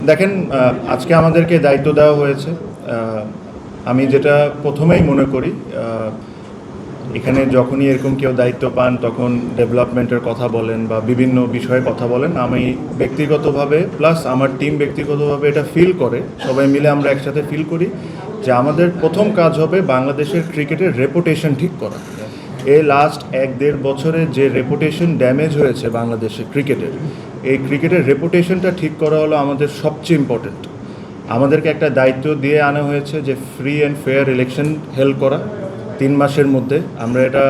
দেখেন, আজকে আমাদেরকে দায়িত্ব দেওয়া হয়েছে। আমি যেটা প্রথমেই মনে করি, এখানে যখনই এরকম কেউ দায়িত্ব পান তখন ডেভেলপমেন্টের কথা বলেন বা বিভিন্ন বিষয়ে কথা বলেন। আমি ব্যক্তিগতভাবে প্লাস আমার টিম ব্যক্তিগতভাবে এটা ফিল করে, সবাই মিলে আমরা একসাথে ফিল করি যে আমাদের প্রথম কাজ হবে বাংলাদেশের ক্রিকেটের রেপুটেশন ঠিক করা। এই লাস্ট 1-1.5 বছরে যে রেপুটেশন ড্যামেজ হয়েছে বাংলাদেশের ক্রিকেটের, এই ক্রিকেটের রেপুটেশনটা ঠিক করা হলো আমাদের সবচেয়ে ইম্পর্টেন্ট। আমাদেরকে একটা দায়িত্ব দিয়ে আনা হয়েছে যে free and fair election held করা 3 মাসের মধ্যে। আমরা এটা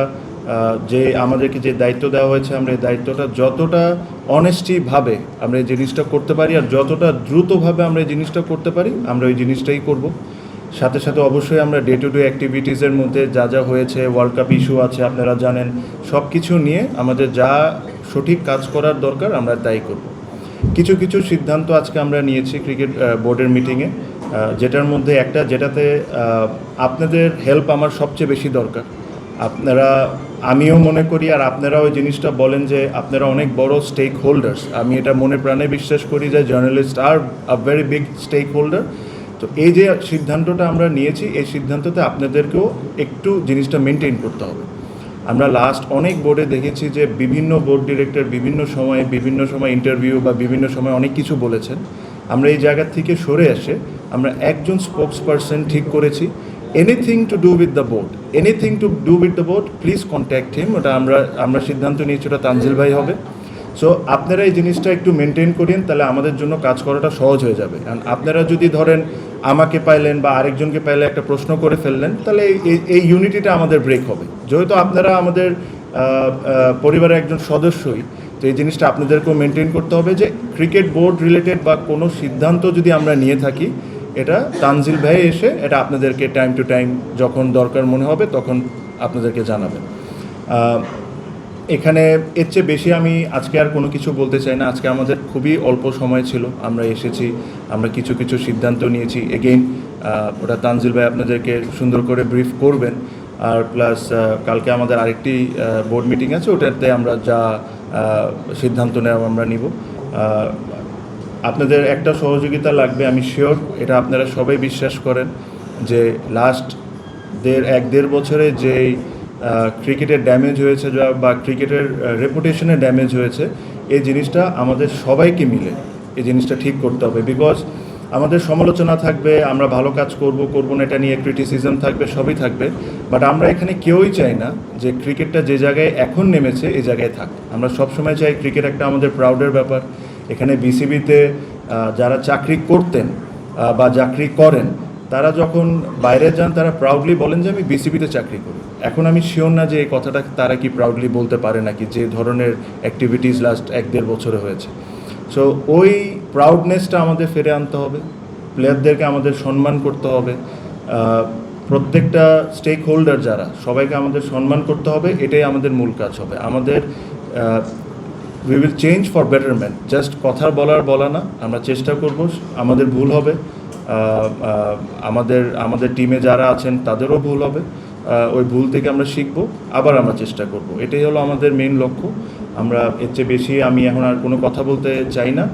যে আমাদেরকে যে দায়িত্ব দেওয়া হয়েছে, আমরা এই দায়িত্বটা যতটা অনেস্টিভাবে আমরা এই জিনিসটা করতে পারি আর যতটা দ্রুতভাবে আমরা এই জিনিসটা করতে পারি, আমরা ওই জিনিসটাই করব। সাথে সাথে অবশ্যই আমরা ডে টু ডে অ্যাক্টিভিটিসের মধ্যে যা যা হয়েছে, ওয়ার্ল্ড কাপ ইস্যু আছে আপনারা জানেন, সব কিছু নিয়ে আমাদের যা সঠিক কাজ করার দরকার আমরা তাই করব। কিছু কিছু সিদ্ধান্ত আজকে আমরা নিয়েছি ক্রিকেট বোর্ডের মিটিংয়ে, যেটার মধ্যে একটা যেটাতে আপনাদের হেল্প আমার সবচেয়ে বেশি দরকার। আপনারা, আমিও মনে করি আর আপনারা ওই জিনিসটা বলেন যে আপনারা অনেক বড় স্টেক হোল্ডার্স। আমি এটা মনে প্রাণে বিশ্বাস করি যে journalist are a very big stakeholder. তো এই যে সিদ্ধান্তটা আমরা নিয়েছি, এই সিদ্ধান্ততে আপনাদেরকেও একটু জিনিসটা মেনটেন করতে হবে। আমরা লাস্ট অনেক বোর্ডে দেখেছি যে বিভিন্ন বোর্ড ডিরেক্টর বিভিন্ন সময় ইন্টারভিউ বা বিভিন্ন সময় অনেক কিছু বলেছেন। আমরা এই জায়গা থেকে সরে এসে আমরা একজন স্পোক্স পারসন ঠিক করেছি। Anything to do with the board please contact him. ওটা আমরা সিদ্ধান্ত নিয়েছি, ওটা তানজিল ভাই হবে। সো আপনারা এই জিনিসটা একটু মেনটেন করেন, তাহলে আমাদের জন্য কাজ করাটা সহজ হয়ে যাবে। কারণ আপনারা যদি ধরেন আমাকে পাইলেন বা আরেকজনকে পাইলে একটা প্রশ্ন করে ফেললেন, তাহলে এই ইউনিটিটা আমাদের ব্রেক হবে। যেহেতু আপনারা আমাদের পরিবারের একজন সদস্যই, তো এই জিনিসটা আপনাদেরকেও মেনটেন করতে হবে যে ক্রিকেট বোর্ড রিলেটেড বা কোনো সিদ্ধান্ত যদি আমরা নিয়ে থাকি, এটা তানজিল ভাই এসে এটা আপনাদেরকে টাইম টু টাইম যখন দরকার মনে হবে তখন আপনাদেরকে জানাবেন। এখানে এর চেয়ে বেশি আমি আজকে আর কোনো কিছু বলতে চাই না। আজকে আমাদের খুবই অল্প সময় ছিল, আমরা এসেছি, আমরা কিছু কিছু সিদ্ধান্ত নিয়েছি। এগেইন ওটা তানজিল ভাই আপনাদেরকে সুন্দর করে ব্রিফ করবেন। আর প্লাস কালকে আমাদের আরেকটি বোর্ড মিটিং আছে, ওটাতে আমরা যা সিদ্ধান্ত নেওয়া আমরা নিব। আপনাদের একটা সহযোগিতা লাগবে, আমি শিওর এটা আপনারা সবাই বিশ্বাস করেন যে লাস্ট 1-1.5 বছরে যেই ক্রিকেটের ড্যামেজ হয়েছে বা ক্রিকেটের রেপুটেশনের ড্যামেজ হয়েছে, এই জিনিসটা আমাদের সবাইকে মিলে এই জিনিসটা ঠিক করতে হবে। বিকজ আমাদের সমালোচনা থাকবে, আমরা ভালো কাজ করব না এটা নিয়ে ক্রিটিসিজম থাকবে, সবই থাকবে, বাট আমরা এখানে কেউই চাই না যে ক্রিকেটটা যে জায়গায় এখন নেমেছে এই জায়গায় থাক। আমরা সবসময় চাই ক্রিকেট একটা আমাদের প্রাউডের ব্যাপার। এখানে বিসিবিতে যারা চাকরি করতেন বা চাকরি করেন, তারা যখন বাইরে যান তারা প্রাউডলি বলেন যে আমি বিসিবিতে চাকরি করি। এখন আমি শিওর না যে এই কথাটা তারা কি প্রাউডলি বলতে পারে নাকি, যে ধরনের অ্যাক্টিভিটিস লাস্ট 1-1.5 বছরে হয়েছে। সো ওই প্রাউডনেসটা আমাদের ফিরে আনতে হবে, প্লেয়ারদেরকে আমাদের সম্মান করতে হবে, প্রত্যেকটা স্টেক হোল্ডার যারা, সবাইকে আমাদের সম্মান করতে হবে। এটাই আমাদের মূল কাজ হবে। আমাদের we will change for betterment, just কথা বলা না, আমরা চেষ্টা করব। আমাদের ভুল হবে, আমাদের টিমে যারা আছেন তাদেরও ভুল হবে, ওই ভুল থেকে আমরা শিখব, আবার আমরা চেষ্টা করব। এটাই হলো আমাদের মেইন লক্ষ্য। আমরা এর চেয়ে বেশি আমি এখন আর কোনো কথা বলতে চাই না।